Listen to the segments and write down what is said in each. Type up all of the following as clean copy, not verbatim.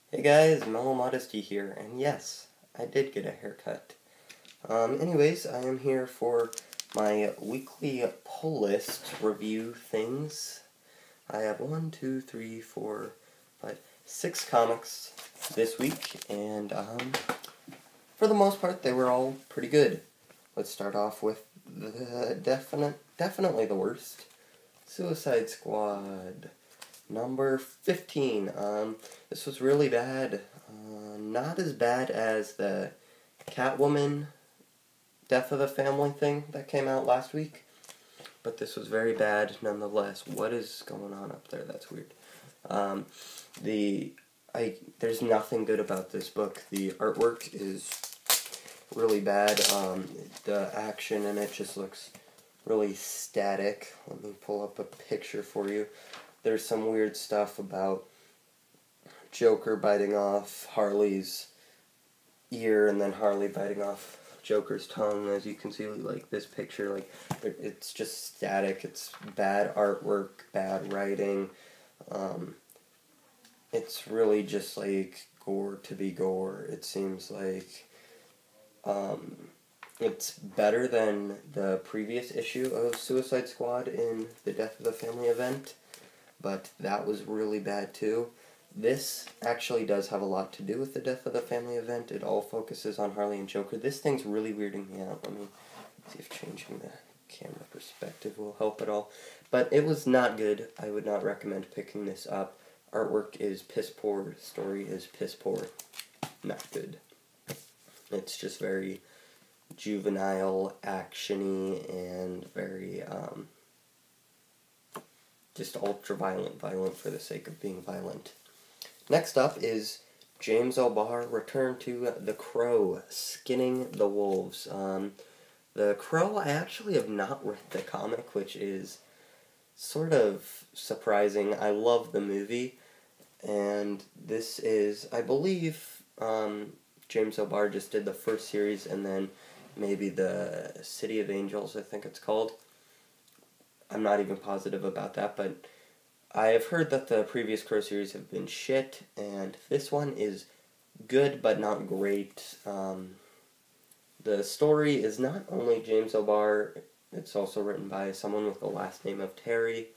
Hey guys, Mellow Modesty here, and yes, I did get a haircut. Anyways, I am here for my weekly pull list review things. I have 6 comics this week, and for the most part, they were all pretty good. Let's start off with the definitely the worst, Suicide Squad. Number 15. This was really bad. Not as bad as the Catwoman Death of the Family thing that came out last week, but this was very bad nonetheless. What is going on up there? That's weird. There's nothing good about this book. The artwork is really bad. The action in it just looks really static. Let me pull up a picture for you. There's some weird stuff about Joker biting off Harley's ear and then Harley biting off Joker's tongue, as you can see, like this picture. Like, it's just static. It's bad artwork, bad writing. It's really just like gore to be gore. It seems like it's better than the previous issue of Suicide Squad in the Death of the Family event, but that was really bad too. This actually does have a lot to do with the Death of the Family event. It all focuses on Harley and Joker. This thing's really weirding me out. Let me see if changing the camera perspective will help at all. But it was not good. I would not recommend picking this up. Artwork is piss poor. Story is piss poor. Not good. It's just very juvenile, action-y, and very, just ultra-violent for the sake of being violent. Next up is James O'Barr return to The Crow, Skinning the Wolves. The Crow, I actually have not read the comic, which is sort of surprising. I love the movie, and this is, I believe, James O'Barr just did the first series, and then maybe the City of Angels, I think it's called. I'm not even positive about that, but I have heard that the previous Crow series have been shit, and this one is good but not great. The story is not only James O'Barr, it's also written by someone with the last name of Terry,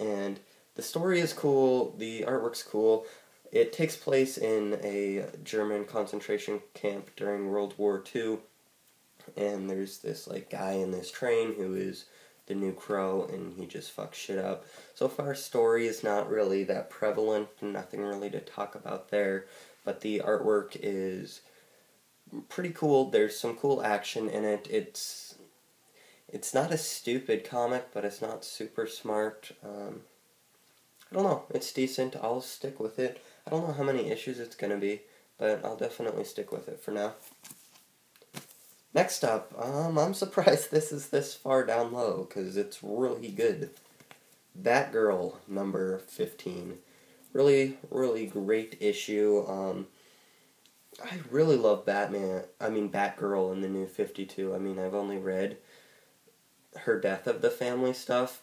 and the story is cool, the artwork's cool. It takes place in a German concentration camp during World War II, and there's this like guy in this train who is the new Crow, and he just fucks shit up. So far, story is not really that prevalent, nothing really to talk about there, but the artwork is pretty cool. There's some cool action in it. It's not a stupid comic, but it's not super smart. I don't know. It's decent. I'll stick with it. I don't know how many issues it's going to be, but I'll definitely stick with it for now. Next up, I'm surprised this is this far down low, because it's really good. Batgirl, number 15. Really, really great issue. I really love Batgirl in the New 52. I mean, I've only read her Death of the Family stuff,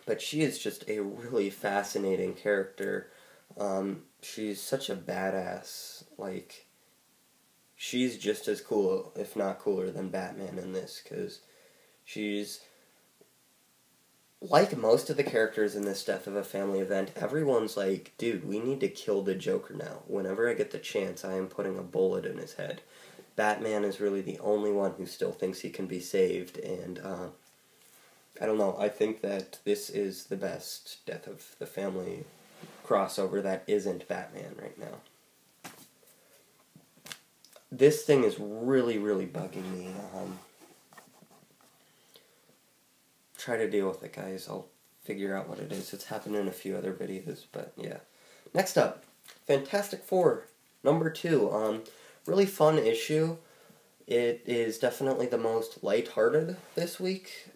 but she is just a really fascinating character. She's such a badass, like, she's just as cool, if not cooler, than Batman in this, because she's, like most of the characters in this Death of a Family event, everyone's like, dude, we need to kill the Joker now. Whenever I get the chance, I am putting a bullet in his head. Batman is really the only one who still thinks he can be saved, and, I don't know, I think that this is the best Death of the Family crossover that isn't Batman right now. This thing is really, really bugging me. Try to deal with it, guys. I'll figure out what it is. It's happened in a few other videos, but yeah. Next up, Fantastic Four, number 2. Really fun issue. It is definitely the most lighthearted this week.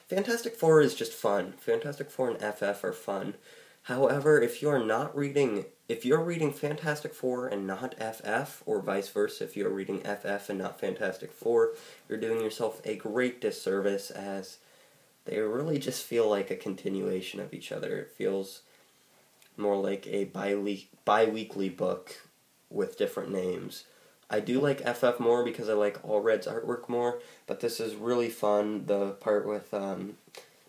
Fantastic Four is just fun. Fantastic Four and FF are fun. However, if you're reading Fantastic Four and not FF, or vice versa, if you're reading FF and not Fantastic Four, you're doing yourself a great disservice, as they really just feel like a continuation of each other. It feels more like a bi-weekly book with different names. I do like FF more because I like Allred's artwork more, but this is really fun. The part with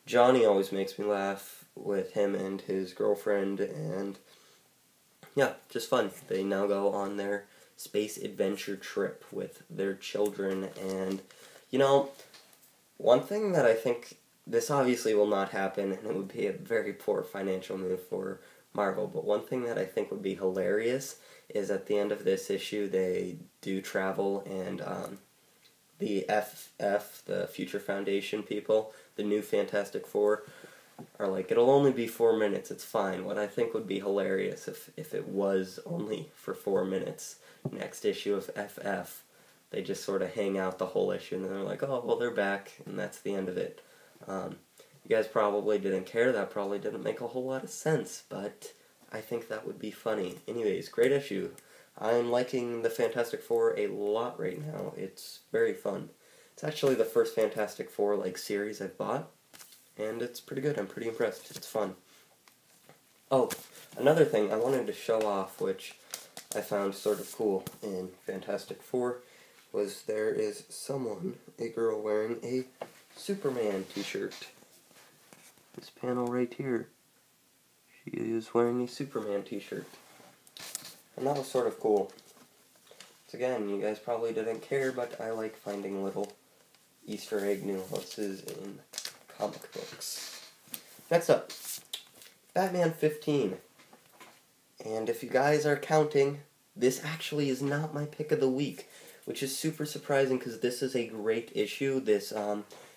Johnny always makes me laugh, with him and his girlfriend, and yeah, just fun. They now go on their space adventure trip with their children, and you know, one thing that I think, this obviously will not happen, and it would be a very poor financial move for Marvel, but one thing that I think would be hilarious is at the end of this issue they do travel, and the FF, the Future Foundation people, the new Fantastic Four, are like, it'll only be 4 minutes, it's fine. What I think would be hilarious if it was only for 4 minutes, next issue of FF, they just sort of hang out the whole issue, and then they're like, oh, well, they're back, and that's the end of it. You guys probably didn't care, that probably didn't make a whole lot of sense, but I think that would be funny. Anyways, great issue. I'm liking the Fantastic Four a lot right now. It's very fun. It's actually the first Fantastic Four like series I've bought, and it's pretty good. I'm pretty impressed. It's fun. Oh, another thing I wanted to show off, which I found sort of cool in Fantastic Four, was there is someone, a girl, wearing a Superman t-shirt. This panel right here. She is wearing a Superman t-shirt. And that was sort of cool. So again, you guys probably didn't care, but I like finding little Easter egg nuances in comic books. Next up, Batman 15. And if you guys are counting, this actually is not my pick of the week, which is super surprising because this is a great issue. This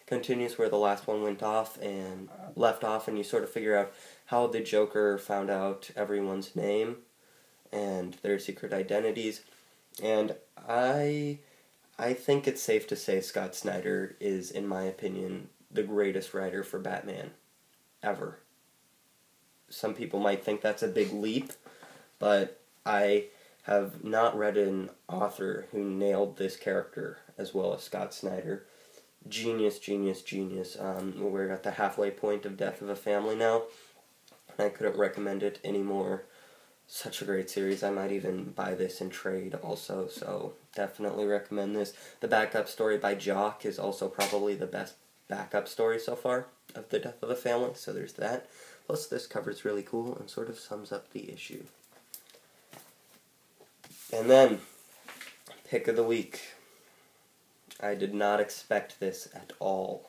continues where the last one went off and left off, and you sort of figure out how the Joker found out everyone's name and their secret identities. And I think it's safe to say Scott Snyder is, in my opinion, the greatest writer for Batman ever. Some people might think that's a big leap, but I have not read an author who nailed this character as well as Scott Snyder. Genius, genius, genius. We're at the halfway point of Death of a Family now, and I couldn't recommend it anymore. Such a great series. I might even buy this in trade also, so definitely recommend this. The backup story by Jock is also probably the best backup story so far of the Death of a Family, so there's that. Plus this cover's really cool and sort of sums up the issue. And then, pick of the week. I did not expect this at all.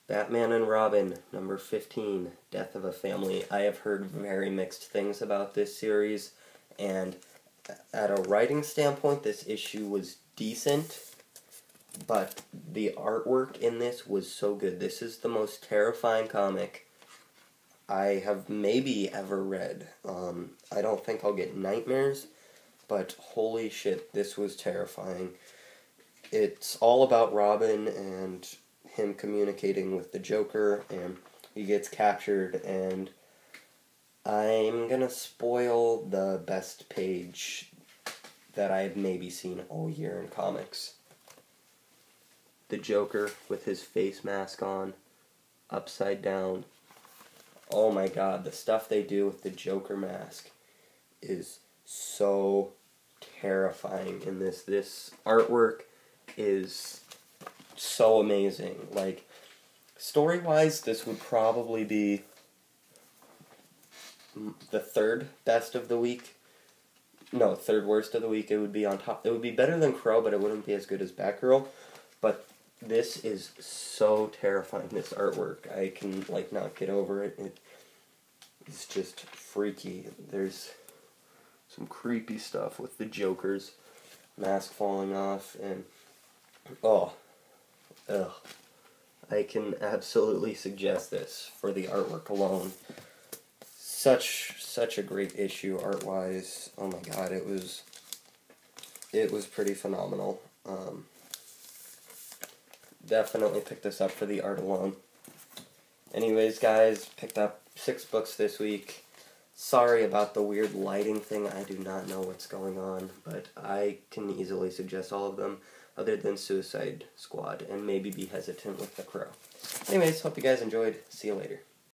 Batman and Robin, number 15, Death of a Family. I have heard very mixed things about this series, and at a writing standpoint, this issue was decent, but the artwork in this was so good. This is the most terrifying comic I have maybe ever read. I don't think I'll get nightmares, but holy shit, this was terrifying. It's all about Robin and him communicating with the Joker, and he gets captured, and I'm gonna spoil the best page that I've maybe seen all year in comics. The Joker with his face mask on, upside down. Oh my god, the stuff they do with the Joker mask is so terrifying in this. This artwork is so amazing. Like, story-wise, this would probably be the third best of the week. No, third worst of the week. It would be on top. It would be better than Crow, but it wouldn't be as good as Batgirl. But this is so terrifying, this artwork. I can, like, not get over it. It's just freaky. There's some creepy stuff with the Joker's mask falling off, and oh, ugh. I can absolutely suggest this for the artwork alone. Such a great issue art-wise. Oh my god, it was pretty phenomenal. Definitely pick this up for the art alone. Anyways, guys, picked up 6 books this week. Sorry about the weird lighting thing. I do not know what's going on, but I can easily suggest all of them, other than Suicide Squad, and maybe be hesitant with The Crow. Anyways, hope you guys enjoyed. See you later.